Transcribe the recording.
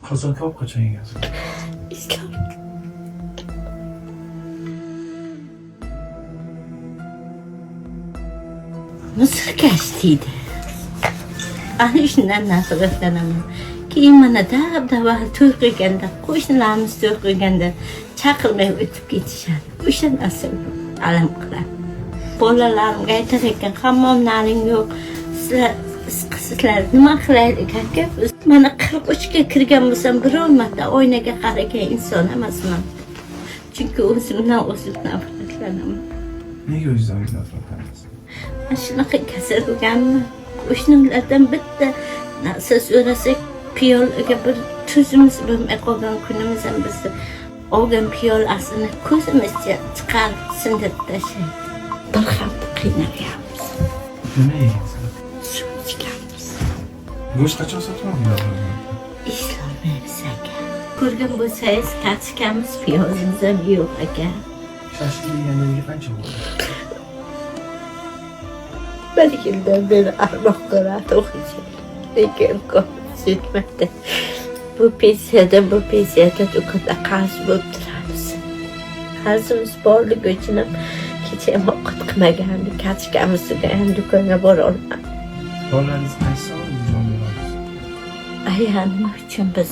Qozon qachon yeyasiz? İslam. Mısır geçtiydi. Ana shundan nafratlanaman. Keyin mana dab-daba to'y qilganda, qo'shnilarimiz to'y qilganda chaqirmay o'tib ketishadi. O'sha narsa alam qiladi. Bolalarimga aytar ekan, hammomlaring yo'q. Sizlar nima qilaylik aka? Mana 43 ga kirgan bo'lsam, biror marta oynaga qaragan inson emasman. Chunki o'zimdan nafratlanaman. Nega o'zingizdan nafratlanasiz? Mana shunaqa kasallanganman. Qo'shnilardan bitta narsa so'rasak, piyolaga bir tuzimiz bo'lmay qolgan kunimiz ham bizni olgan piyolasini ko'zimizcha chiqarib sindirib tashlaydi. Bir hafta qiynalyapmiz. Nima yeysiz? Suv ichganmiz. Go'sht qachon sotib oldinglar? Ishlamaymiz aka. Ko'rgan bo'lsangiz, kartoshkamiz, piyozimiz ham yo'q aka. Shashlik yeganlarga qancha bo'ldi? Bir yildan beri armoq qiladi o'qiysan. Lekin imkoniyat yetmadi. Bu pensiyada do'konda qarz bo'lib turamiz. Qarzimiz borligi uchun ham kecha ham ovqat qilmagandik. Kartoshkamizga ham do'konga bora olmadik. Bolalaringiz qaysi sog'liq? Ayyanim uchun biz